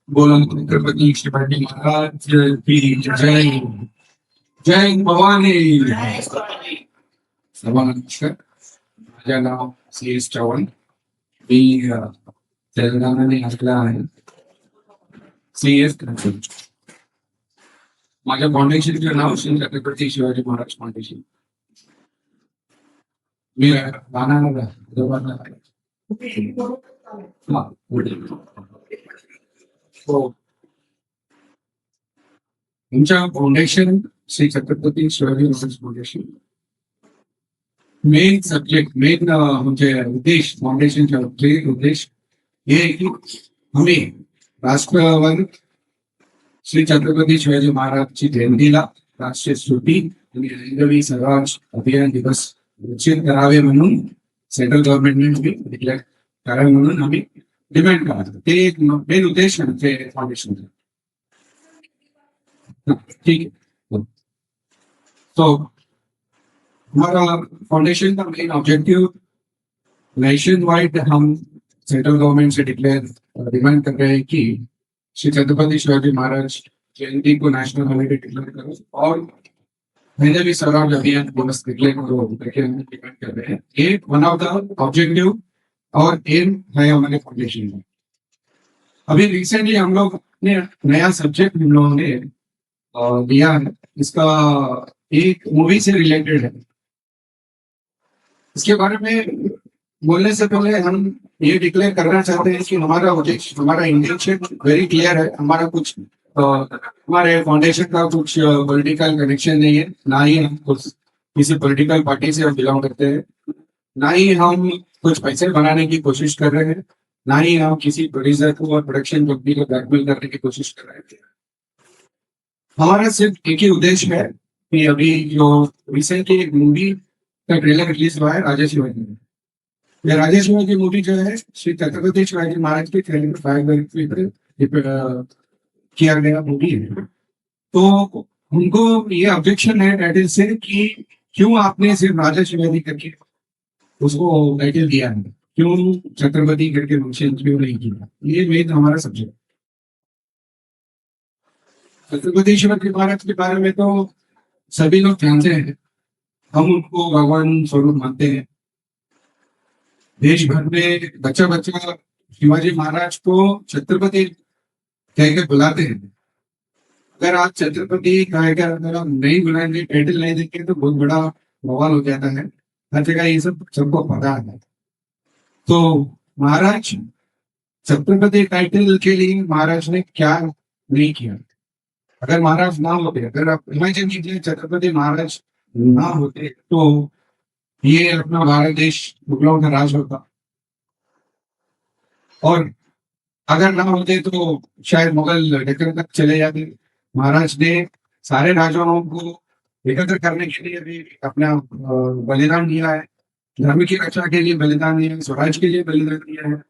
बोलो छत्रपति शिवाजी महाराज की जय। जय भवानी। सर्वांना नमस्कार. माझं नाव CS चव्हाण. मी तेलंगणाने असला आहे. CS consult. माझ्या फाउंडेशनचं नाव श्री छत्रपती शिवाजी महाराज फाउंडेशन. मी राहणार आहे. हा, पुढे. हो. आमच्या foundation Shri Chhatrapati Shivaji Maharaj foundation main subject म्हणजे उद्देश फाउंडेशनचा उद्देश हे आहे की आम्ही राष्ट्रवर श्री छत्रपती शिवाजी महाराजची जयंतीला राष्ट्रीय सुट्टी आणि हिंदवी स्वराज अभियान दिवस घोषित करावे म्हणून सेंट्रल गव्हर्नमेंटने डिक्लेअर करावे म्हणून आम्ही डिमांड करतो. ते एक मेन उद्देश आहे फाउंडेशनचा. ठीक है. तो हमारा फाउंडेशन का मेन ऑब्जेक्टिव नेशन वाइड हम सेंट्रल गवर्नमेंट से डिक्लेयर डिमांड कर रहे हैं कि श्री छत्रपति शिवाजी महाराज जयंती को नेशनल हॉलीडे डिक्लेयर करो और मैंने भी स्वराज अभियान दिवस डिक्लेयर करो करके हम डिमांड कर रहे हैं. ये वन ऑफ द ऑब्जेक्टिव और एम है हमारे फाउंडेशन में. अभी रिसेंटली हम लोग ने नया सब्जेक्ट हम लोगों ने दिया है. इसका एक मूवी से रिलेटेड है. इसके बारे में बोलने से पहले हम ये डिक्लेयर करना चाहते हैं कि हमारा उद्देश्य हमारा इंटेंशन वेरी क्लियर है. हमारा कुछ हमारे फाउंडेशन का कुछ पॉलिटिकल कनेक्शन नहीं है. ना ही हम कुछ किसी पॉलिटिकल पार्टी से बिलोंग करते हैं. ना ही हम कुछ पैसे बनाने की कोशिश कर रहे हैं. ना ही हम किसी प्रोड्यूसर को और प्रोडक्शन कंपनी को ब्लैकमेल करने की कोशिश कर रहे थे. हमारा सिर्फ एक ही उद्देश्य है कि अभी जो रिसेंटली एक मूवी का ट्रेलर रिलीज हुआ है राजा शिवाजी में. ये राजा शिवाजी मूवी जो है श्री छत्रपति शिवाजी महाराज के ट्रेलर किया गया मूवी है. तो उनको ये ऑब्जेक्शन है टाइटल से कि क्यों आपने सिर्फ राजा शिवाजी करके उसको टाइटल दिया है, क्यों छत्रपति करके मेंशन क्यों नहीं किया. ये मेन हमारा सब्जेक्ट. छत्रपति शिवाजी महाराज के बारे में तो सभी लोग जानते हैं. हम उनको भगवान स्वरूप मानते हैं. देश भर में बच्चा बच्चा शिवाजी महाराज को छत्रपति कहकर बुलाते हैं. अगर आप छत्रपति कहकर अगर आप नहीं बुलाएंगे, टाइटल नहीं देंगे तो बहुत बड़ा बवाल हो जाता है. हर जगह ये सब सबको पता है. तो महाराज छत्रपति टाइटल के लिए महाराज ने क्या नहीं किया. अगर महाराज ना होते, अगर आप इमेजिन कीजिए छत्रपति महाराज ना होते तो ये अपना भारत देश मुगलों का राज होता. और अगर ना होते तो शायद मुगल डेक्कन तक चले जाते. महाराज ने सारे राजाओं को एकत्र करने के लिए भी अपना बलिदान दिया है. धर्म की रक्षा के लिए बलिदान दिया है, स्वराज के लिए बलिदान दिया है.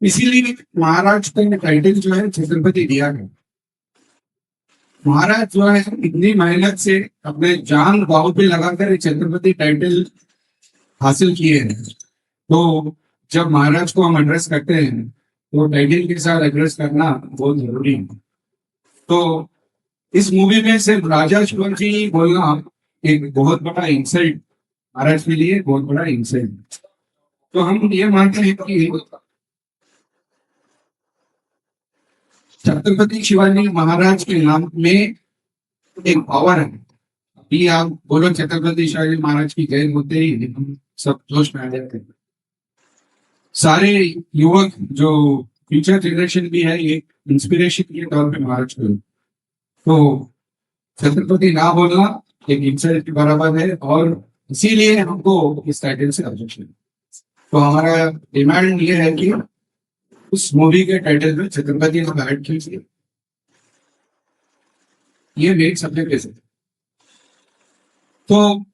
इसीलिए महाराज का टाइटल जो है छत्रपति दिया गया. महाराज जो है इतनी मेहनत से अपने जान दांव पे लगाकर छत्रपति टाइटल हासिल किए हैं. तो जब महाराज को हम एड्रेस करते हैं तो टाइटल के साथ एड्रेस करना बहुत जरूरी है. तो इस मूवी में सिर्फ राजा शिवाजी बोलना एक बहुत बड़ा इंसल्ट, महाराज के लिए बहुत बड़ा इंसल्ट. तो हम ये मानते हैं कि छत्रपति शिवाजी महाराज के नाम में एक पावर है. अभी आप बोलो छत्रपति शिवाजी महाराज की जय होते ही हम सब जोश में आ जाते हैं. सारे युवक जो फ्यूचर जनरेशन भी है ये इंस्पिरेशन के तौर पे महाराज को. तो छत्रपति ना बोलना एक इंसल्ट के बराबर है और इसीलिए हमको इस टाइटल से ऑब्जेक्शन. तो हमारा डिमांड ये है कि उस मूवी के टाइटल में छत्रपति को ऐड कीजिए. ये मेन सब्जेक्ट है. तो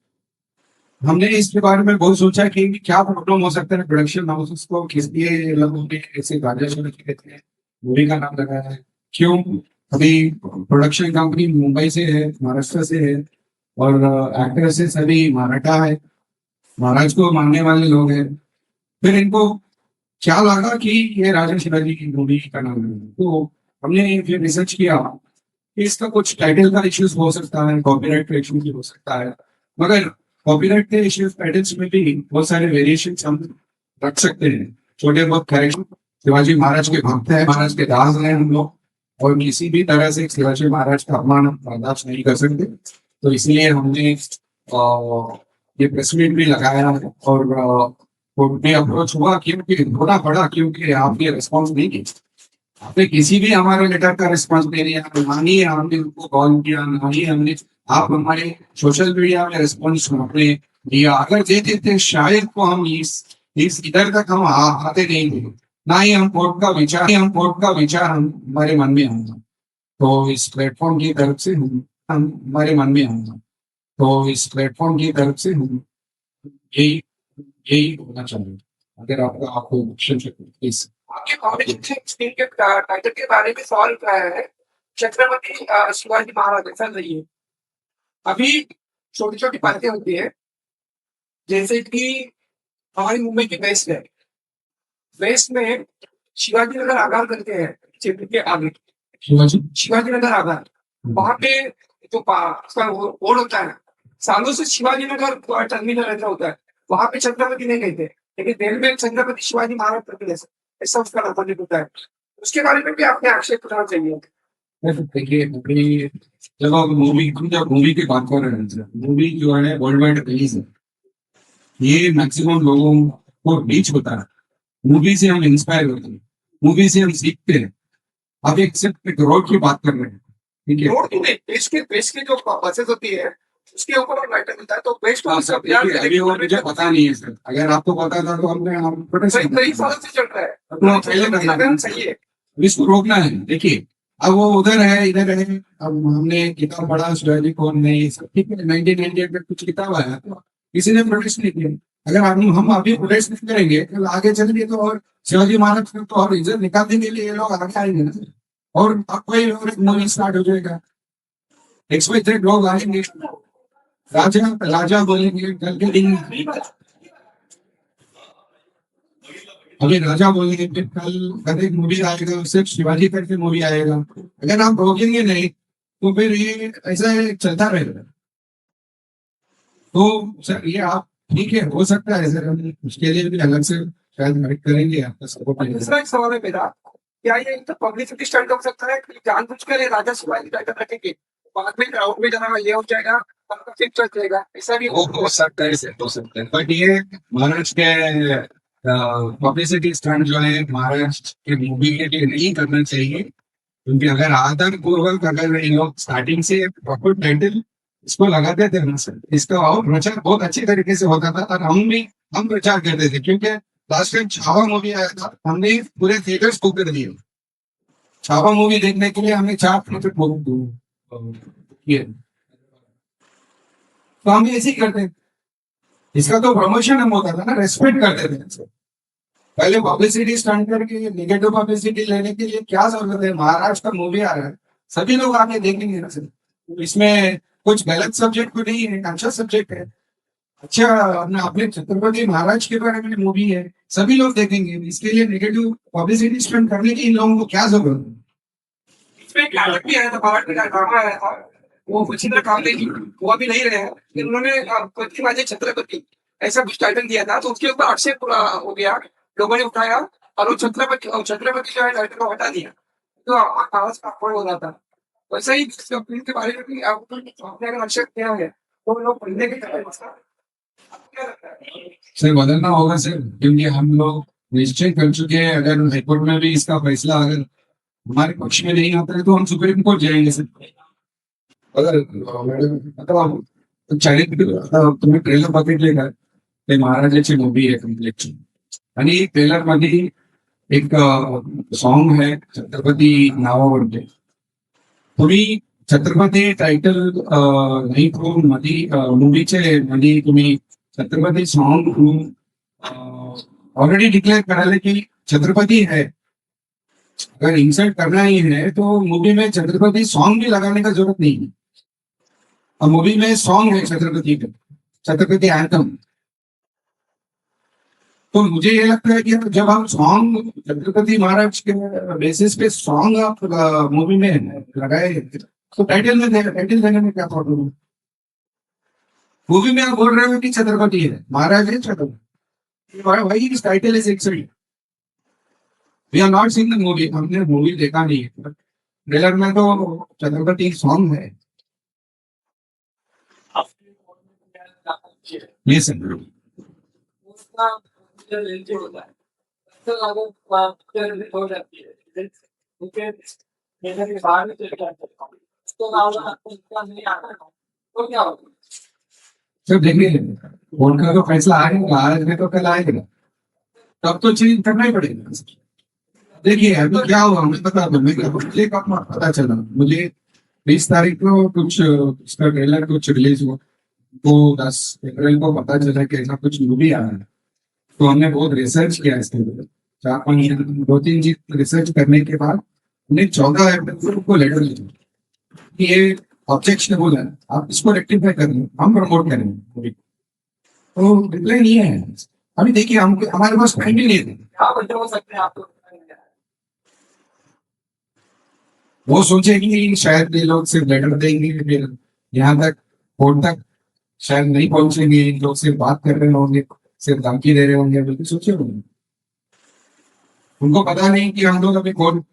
हमने इसके बारे में बहुत सोचा कि क्या प्रॉब्लम हो सकता है प्रोडक्शन हाउसेस को, किस लिए लोगों ने ऐसे राजा शिवाजी कहते हैं मूवी का नाम लगाया है. क्यों अभी प्रोडक्शन कंपनी मुंबई से है, महाराष्ट्र से है और एक्टर से सभी मराठा है, महाराज को मानने वाले लोग हैं. फिर इनको क्या लगा कि ये राजा शिवाजी की मूवी का नाम है. तो हमने फिर रिसर्च किया कि इसका कुछ टाइटल का इश्यूज हो सकता है, कॉपीराइट का इश्यूज भी हो सकता है, मगर कॉपीराइट के इश्यूज टाइटल्स में भी बहुत सारे वेरिएशन हम रख सकते हैं, छोटे बहुत करेक्शन। शिवाजी महाराज के भक्त हैं, महाराज के दास हैं हम लोग, और किसी भी तरह से शिवाजी महाराज का अपमान हम बर्दाश्त नहीं कर सकते। तो इसलिए हमने ये प्रेस मीट भी लगाया है, और कोर्ट में अप्रोच हुआ क्योंकि होना पड़ा, क्योंकि आपने रिस्पॉन्स नहीं किया। आपने किसी भी हमारे लेटर का रिस्पॉन्स नहीं दिया, ना ही हमने उनको कॉल किया, ना ही हमने आप हमारे सोशल मीडिया में रिस्पॉन्स आपने दिया। अगर दे देते शायद तो हम इस इधर तक हम आते नहीं थे, ना ही हम कोर्ट का विचार हमारे मन में आऊंगा। तो इस प्लेटफॉर्म की तरफ से हमारे मन में आऊंगा। तो इस प्लेटफॉर्म की तरफ से हम यही यही होना चाहिए। अगर आपको क्वेश्चन प्लीज। आपके कॉम्बिनेशन स्क्रीन के टाइटल के बारे में सवाल उठाया है, छत्रपति शिवाजी महाराज ऐसा नहीं है। अभी छोटी छोटी बातें होती है, जैसे कि हमारी मुंबई की वेस्ट में शिवाजी नगर आगार करके है, क्षेत्र के आगे शिवाजी नगर आगार, वहां पे जो उसका बोर्ड होता है, सालों से शिवाजी नगर टर्मिनल ऐसा होता है, वहां पे छत्रपति नहीं कहते, लेकिन रेलवे में छत्रपति शिवाजी महाराज करके ऐसा उसका नाम होता है। उसके बारे में भी आपने आक्षेप उठाना चाहिए। देखिए अभी जब आप मूवी की बात कर रहे हैं, मूवी जो है वर्ल्ड वाइड रिलीज है, ये मैक्सिमम लोगों को रीच होता है। मूवी से हम इंस्पायर होते हैं, मूवी से हम सीखते हैं। आप एक सिर्फ एक रोड की बात कर रहे हैं, ठीक है? रोड नहीं, देश के जो बसेस होती है उसके ऊपर लाइटर मिलता है, तो बेस्ट अभी वो मुझे पता नहीं है सर, अगर आपको पता था तो हमने कई सालों से चल रहा है, पहले सही है, इसको रोकना है। देखिए अब वो उधर है इधर है, अब हमने किताब पढ़ा शिवाजी कौन नहीं, सब ठीक है, 1998 में कुछ किताब आया, किसी ने प्रोटेस्ट नहीं किया। अगर हम अभी प्रोटेस्ट नहीं करेंगे तो आगे चलेंगे तो और शिवाजी महाराज को तो और इज्जत निकालने के लिए ये लोग आगे आएंगे ना, और कोई और मूवी स्टार्ट हो जाएगा, एक्सपेक्टेड लोग आएंगे, राजा राजा बोलेंगे कल के दिन, अभी राजा बोलेंगे फिर कल एक मूवी आएगा, सिर्फ शिवाजी करके मूवी आएगा। अगर आप रोकेंगे नहीं तो फिर ये ऐसा चलता रहेगा। तो सर ये आप ठीक है, हो सकता है सर, हम उसके लिए भी अलग से शायद मदद करेंगे आपका सपोर्ट। दूसरा एक सवाल है मेरा, क्या ये तो पब्लिसिटी स्टंट हो सकता है कि जानबूझकर ये राजा शिवाजी टाइटल रखेंगे, बाद में क्राउड में जाना ये हो जाएगा, फिर चल जाएगा, ऐसा भी हो सकता है सर, हो सकता है, बट ये महाराष्ट्र के पब्लिसिटी स्टंट जो है महाराष्ट्र के मूवी के लिए नहीं करना चाहिए, क्योंकि अगर आदर पूर्वक अगर इन लोग स्टार्टिंग से प्रॉपर टाइटल इसको लगाते थे ना सर, इसका और प्रचार बहुत अच्छी तरीके से होता था, और हम प्रचार करते थे। क्योंकि लास्ट टाइम छावा मूवी आया था, हमने पूरे थिएटर्स को कर दिए। छावा मूवी देखने के लिए हमने 4 थिएटर किए, तो हम ऐसे ही करते हैं। इसका तो प्रमोशन हम होता था ना, रेस्पेक्ट करते थे। पहले पब्लिसिटी स्टंट करके नेगेटिव पब्लिसिटी लेने के लिए क्या जरूरत है? महाराष्ट्र का मूवी आ रहा है, सभी लोग आके देखेंगे ना सर, इसमें कुछ गलत सब्जेक्ट तो नहीं है, अच्छा सब्जेक्ट है, अच्छा अपने छत्रपति महाराज के बारे में मूवी है, सभी लोग देखेंगे। इसके लिए नेगेटिव पब्लिसिटी स्टंट करने की इन लोगों को क्या जरूरत है? इसमें एक नाटक भी आया था, भारत का ड्रामा आया था, वो कुछ काम नहीं, वो अभी नहीं रहे हैं, लेकिन उन्होंने प्रतिभाजी छत्रपति ऐसा कुछ टाइटल दिया था, तो उसके ऊपर आक्षेप हो गया, लोगों ने उठाया, और वो छत्रपति जो है टाइटल को हटा दिया, तो आवाज का अफवाह हो रहा था। वैसे ही फिल्म के बारे में भी आपने अगर आक्षेप किया है तो लोग पढ़ने के क्या लगता है? सर बदलना होगा सर, क्योंकि हम लोग निश्चय कर चुके हैं, अगर हाईकोर्ट में भी इसका फैसला अगर हमारे पक्ष में नहीं आता है तो हम सुप्रीम कोर्ट जाएंगे सर। अगर मतलब चरित्र तुम्ही ट्रेलर बघितले का, ते महाराजाची मूवी आहे कम्प्लीट, आणि ट्रेलर मध्ये एक सॉन्ग है छत्रपती नावावरती, तुम्ही छत्रपती टायटल नाही करून मध्ये मूवीचे मध्ये तुम्ही छत्रपती सॉन्ग ऑलरेडी डिक्लेअर करायला की छत्रपति है। अगर इंसर्ट करना ही है तो मूवी में छत्रपति सॉन्ग भी लगाने का जरूरत नहीं है, और मूवी में सॉन्ग है छत्रपति का, छत्रपति एंथम। तो मुझे ये लगता है कि जब हम सॉन्ग छत्रपति महाराज के बेसिस पे सॉन्ग आप मूवी में लगाए तो टाइटल देने में क्या प्रॉब्लम है? मूवी में आप बोल रहे हो कि छत्रपति है, महाराज है छत्रपति, भाई इस title is except. We are not seeing the movie, हमने मूवी देखा नहीं है, ट्रेलर में तो छत्रपति सॉन्ग है। ये सब उसका लेंथी होता है, तो अगर पिक्चर हो जाती है क्योंकि मेरे के बाहर में चले जाते हैं, उसके अलावा उसका नहीं आता तो क्या होगा? सब देखिए, उनका तो फैसला आएगा आज में तो कल आएगा, तब तो चेंज करना ही पड़ेगा। देखिए अभी क्या हुआ हमें पता था, मुझे कब पता चला, मुझे 20 तारीख को कुछ उसका ट्रेलर कुछ रिलीज हुआ, तो 10 अप्रैल को पता चला कि ऐसा कुछ मूवी आ रहा है। तो हमने बहुत रिसर्च किया इसके ऊपर, 4-5 2-3 चीज रिसर्च करने के बाद हमने 14 अप्रैल को लेटर लिखा कि ये ऑब्जेक्शनेबल है, आप इसको रेक्टिफाई करेंगे, हम प्रमोट करेंगे मूवी को। तो रिप्लाई नहीं है अभी। देखिए हम हमारे पास टाइम भी नहीं है। क्या बच्चे हो सकते हैं आपको? वो सोचेगी कि शायद ये लोग सिर्फ लेटर देंगे, फिर यहाँ तक कोर्ट तक शायद नहीं पहुंचेंगे, इन लोग सिर्फ बात कर रहे होंगे, सिर्फ धमकी दे रहे होंगे, बिल्कुल सोचे होंगे। उनको पता नहीं कि हम लोग अभी कोर्ट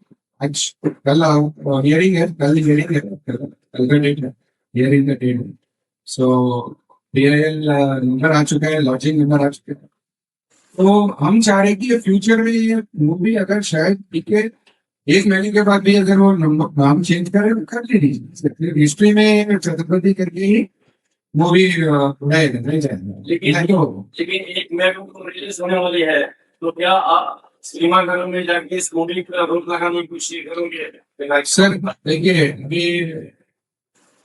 आज कल हियरिंग है, कल का डेट है हियरिंग का डेट है। सो DIL नंबर आ चुका है, लॉजिंग नंबर आ चुका है। तो हम चाह रहे हैं कि फ्यूचर में ये मूवी अगर शायद ठीक है 1 महीने के बाद भी अगर वो नंबर नाम चेंज करे तो कर लीजिए, हिस्ट्री में छत्रपति करके ही मूवी नहीं जाएगा। लेकिन एक मई को रिलीज होने वाली है, तो क्या आप सिनेमाघरों में जाके इस मूवी का रोक लगाने की कोशिश करोगे? सर देखिए अभी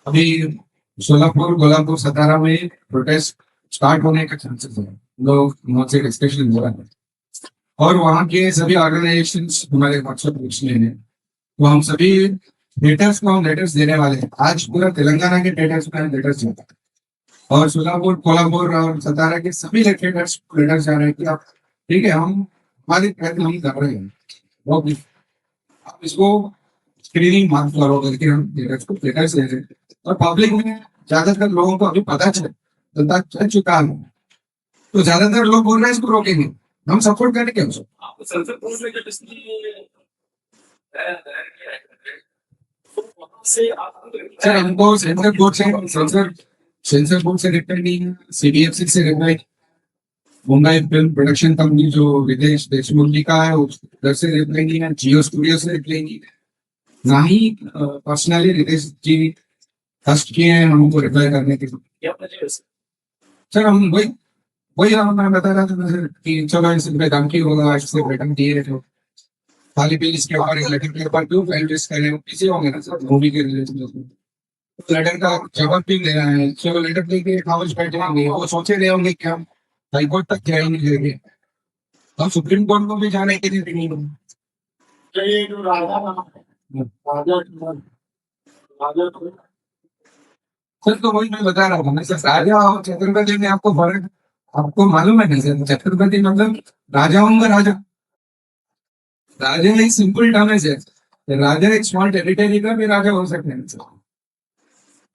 अभी सोलापुर कोल्हापुर सतारा में प्रोटेस्ट स्टार्ट होने का चांसेस है, लोग वहां से डिस्कशन हो रहा है और वहाँ के सभी ऑर्गेनाइजेशन हमारे व्हाट्सएप ग्रुप्स में है, तो हम सभी लेटर्स को हम लेटर्स देने वाले हैं। आज पूरा तेलंगाना के लेटर्स में लेटर्स जाता है और सोलापुर कोल्हापुर और सतारा के सभी लेटर्स लेटर्स जा रहे हैं कि आप ठीक है, हम हमारे प्रयत्न हम कर रहे हैं, वो आप इसको स्क्रीनिंग माफ करो करके हम लेटर्स को लेटर्स दे रहे हैं और पब्लिक में ज्यादातर लोगों को अभी पता चल चुका है, तो ज्यादातर लोग बोल रहे हैं इसको रोकेंगे, हम सपोर्ट करेंगे उसको। आपको संसद बोर्ड में जब इसकी से सर हमको सेंसर बोर्ड से रिप्लाई नहीं है, CBFC से reply, Mumbai film production company जो रितेश देशमुख जी का है उधर से रिप्लाई नहीं है, जियो स्टूडियो से रिप्लाई नहीं है, ना ही पर्सनली रितेश जी ट्रस्ट किए हैं हमको रिप्लाई करने के लिए। क्या वजह है? सर हम वही वही मैं बता रहा था सर कि चलो इस पे धमकी होगा, इससे रिटर्न दिए तो खाली बिल इसके ऊपर एक लेटर के ऊपर क्यों फाइल रेस्ट करें, किसी होंगे ना सर मूवी के रिलेटेड लेटर का जवाब भी देना है, चलो लेटर दे के कागज बैठ जाएंगे, वो सोचे रहे होंगे कि हम हाई कोर्ट तक जाएंगे, हम सुप्रीम कोर्ट को भी जाने के लिए नहीं ये जो राजा सर। तो वही मैं बता रहा था ना सर, राजा और छत्रपति में आपको फर्क आपको मालूम है कैसे? छत्रपति मतलब राजाओं का राजा, राजा एक सिंपल टर्म है, राजा एक स्मॉल टेरिटरी का भी राजा हो सकते हैं सर।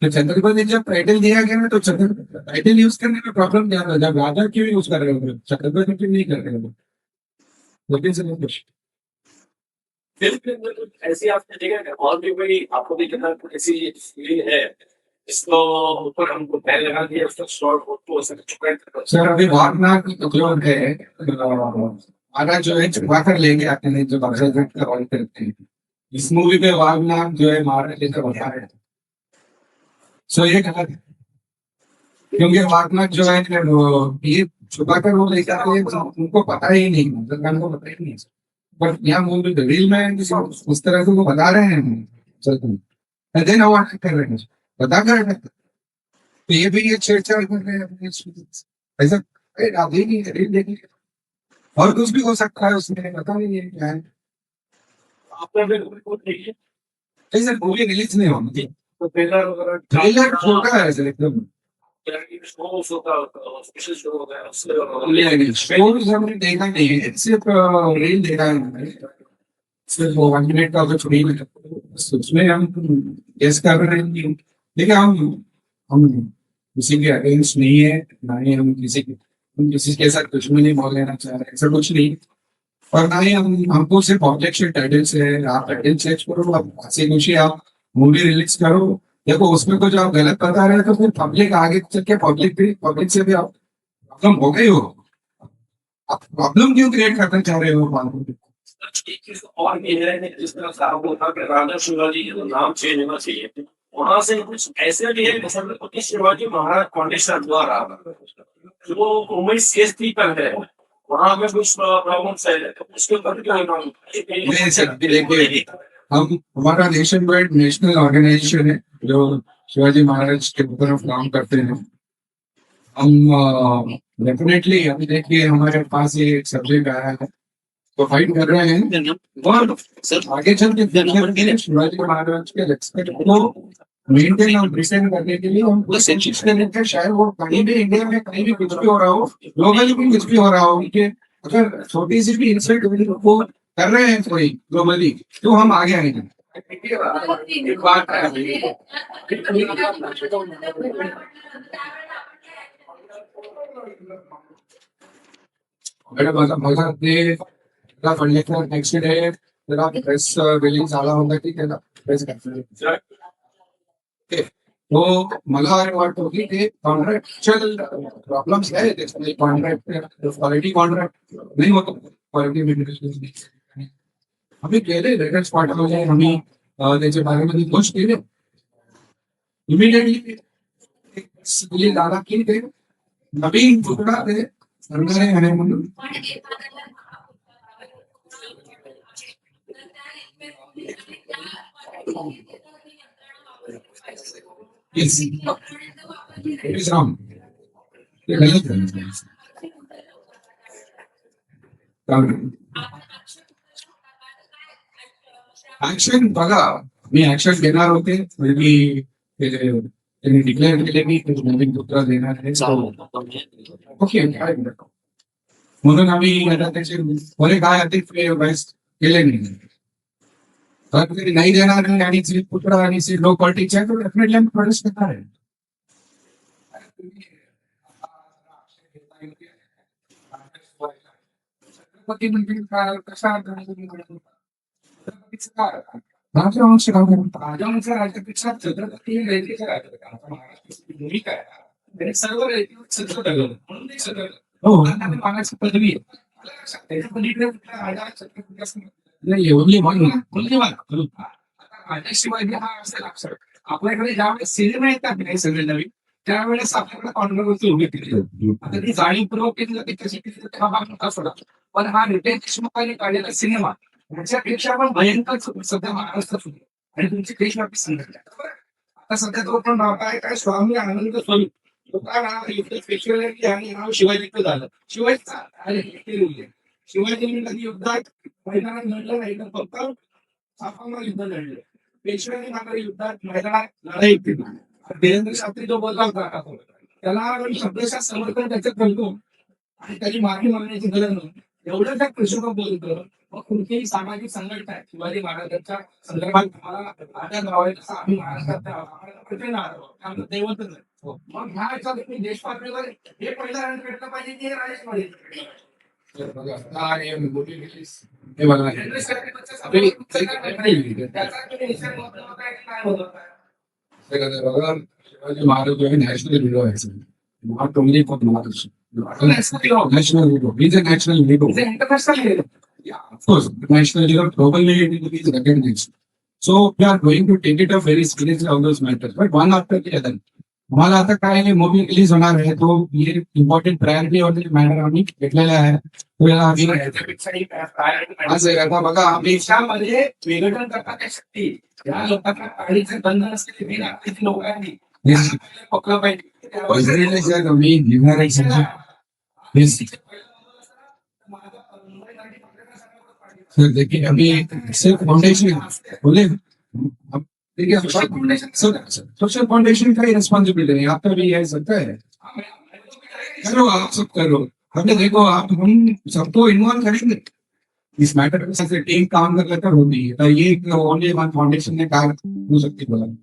तो छत्रपति जब टाइटल दिया गया ना, तो टाइटल यूज करने में प्रॉब्लम क्या था, जब राजा क्यों यूज कर रहे हो, छत्रपति क्यों नहीं कर रहे हो? लेकिन सर फिल्म के अंदर कुछ ऐसी आपने देखा है और भी कोई आपको भी कहना ऐसी फील है इसको ऊपर हमको पैर लगा दिया उसका शॉर्ट हो सकता है? सर अभी वागनाथ जो है आधा जो है छुपा कर लेंगे आते हैं, जो बक्सर का रोल करते हैं इस मूवी पे वागनाथ जो है मारा लेकर बता रहे हैं। सो ये गलत है, क्योंकि वागनाथ जो है ये छुपा कर वो लेकर आते हैं, उनको पता ही नहीं, सरकार को पता ही नहीं, बट यहाँ मूवी रील में उस तरह से वो बता रहे हैं देन वो कर रहे हैं, बता कर रहे हैं। तो ये भी ये छेड़छाड़ कर रहे हैं ऐसा, आप देखिए रील देखिए, और कुछ भी हो सकता है उसमें, पता नहीं है क्या है। आपने भी रिपोर्ट देखी नहीं सर मूवी रिलीज नहीं होनी थी, तो ट्रेलर वगैरह ट्रेलर छोटा है सर एकदम, शोज हमने देखा नहीं है, सिर्फ रील देखा है हमने। सिर्फ वो 1 मिनट का कुछ रील है, बस उसमें हम गेस कर रहे हैं कि देखिए हम किसी के अगेंस्ट नहीं है, ना ही हम किसी के साथ कुछ भी नहीं बोल लेना चाह रहे, ऐसा कुछ नहीं। और ना ही हमको सिर्फ ऑब्जेक्शन टाइटल से है, आप टाइटल चेंज करो, आप हंसी खुशी आप मूवी रिलीज करो। देखो उसमें कुछ आप गलत बता रहे हैं तो फिर पब्लिक आगे चल के पब्लिक से भी आप प्रॉब्लम हो गई हो, आप प्रॉब्लम क्यों क्रिएट करना चाह रहे हो फालतू में? एक चीज और ये है जिस तरह से आपको था कि राजा शिवाजी का नाम चेंज होना चाहिए, वहां से कुछ ऐसे भी है छत्रपति शिवाजी महाराज फाउंडेशन द्वारा जो उमेश सीएसपी पर है, वहां में कुछ प्रॉब्लम्स है, तो उसके ऊपर क्या नहीं सर, देखिए हम हमारा नेशन वाइड नेशनल ऑर्गेनाइजेशन है जो शिवाजी महाराज के ऊपर हम काम करते हैं। हम डेफिनेटली अभी देखिए हमारे पास ये एक सब्जेक्ट आया है तो फाइट कर रहे हैं, और आगे चल के शिवाजी महाराज के रेस्पेक्ट को मेंटेन और डिफेंड करने के लिए हम पूरे कोशिश करेंगे। शायद वो कहीं भी इंडिया में कहीं भी कुछ भी हो रहा हो, ग्लोबली भी कुछ भी हो रहा हो, कि अगर छोटी सी भी इंसल्ट वो कर रहे हैं कोई ग्लोबली, तो हम आगे आएंगे। एक बात है बड़ा मला ते त्याला फंडलेखना नेक्स्ट डे त्याला प्रेस रिलीज झाला होता की त्याला प्रेस तो मला वाटतं की ते कॉन्ट्रॅक्चुअल प्रॉब्लेम्स आहे त्याच्यामध्ये, कॉन्ट्रॅक्ट क्वालिटी कॉन्ट्रॅक्ट नाही होत, क्वालिटी आम्ही केले लेटेस्ट पाठवले, आम्ही त्याच्या बारेमध्ये पोस्ट केले इमिडिएटली रिलीज झाला की ते नवीन तुकडा ते सरणारे आहे म्हणून Yes. It is wrong. ते गलत आहे. ऍक्शन बघा, मी ऍक्शन घेणार होते, मी त्यांनी डिक्लेअर केले की ते नवीन पुत्र देणार आहे, ओके काय म्हणून आम्ही आता त्याचे बरे काय ते केले नाही, तर तरी नाही देणार नाही आणि सीट पुतळा आणि सीट लो क्वालिटीच्या तर डेफिनेटली आम्ही प्रोड्यूस करणार आहे. छत्रपती म्हणजे कसा राजवंश राजवंश राज्यापेक्षा छत्रपती हे रयतेच्या राज्यात महाराष्ट्राची भूमिका आहे, सर्व म्हणून ते सगळं हो मागाची पदवी त्याच्या पलीकडे राजा छत्रपती नाही ओनली राजा शिवाजी हा असेल अक्षर आपल्याकडे ज्यावेळेस सिनेमा येतात नाही सगळे नवीन, त्यावेळेस आपल्याकडे कॉन्ट्रोवर्सी उभी केली, आता ती जाणीवपूर्वक केली जाते कशी केली जाते हा भाग नका सोडा, पण हा रितेश देशमुखांनी काढलेला सिनेमा त्याच्यापेक्षा पण भयंकर सध्या महाराष्ट्रात होती आणि तुमची देशव्यापी संघटना आता सध्या तो पण नाव आहे काय स्वामी आनंद स्वरूप, तो काय नाव स्पेशल आणि नाव शिवाजी झालं, शिवाजीने कधी युद्धात मैदानात लढलं नाही तर फक्त छापामार युद्ध लढले, पेशव्यांनी मात्र युद्धात मैदानात लढाई केली. देवेंद्र शास्त्री जो बोलला होता त्याला शब्दशः समर्थन त्याच्यात करतो आणि त्याची माफी मागण्याची गरज नव्हती, एवढं त्या कृष्ण बोलतो. मग कोणतीही सामाजिक संघटना आहे शिवाजी महाराजांच्या संदर्भात आम्हाला आदर लावाय तसा आम्ही महाराष्ट्रात दैवतच आहे. मग ह्या याच्यात देश पातळीवर हे पहिला भेटलं पाहिजे की हे राजेश पाहिजे. शिवाजी महाराज जो है नेशनल हीरो है, not only for Maharashtra, national hero. He's a national hero. He's an international hero. Yeah, of course, national hero. Globally, he is recognized. So we are going to take it up very seriously all those matters. But one after the other. हमारा आता काय movie release होणार आहे तो ये important priority और matter आम्ही घेतलेला आहे. आज आता बघा आम्ही देशामध्ये विघटन करण्याच्या शक्ती या लोकांना काळीचे बंधन असलेले लोक आहेत पकडलं पाहिजे. मी घेणार आहे सर, देखिए अभी सिर्फ फाउंडेशन बोले ठीक है, सोशल फाउंडेशन का ही रिस्पॉन्सिबिलिटी है, आपका भी है, सकता है, करो आप सब करो। हमने देखो आप हम सबको इन्वॉल्व करेंगे इस मैटर में, से टीम काम कर लेकर होती है, तो ये ओनली वन फाउंडेशन ने काम हो सकती है।